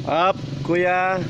Up, kuya.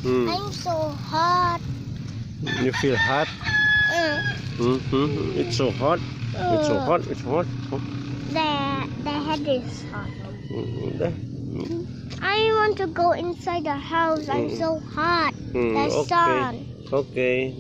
I'm so hot. You feel hot? It's so hot. It's so hot. It's hot. The head is hot. There. I want to go inside the house. I'm so hot. The Okay. sun. Okay.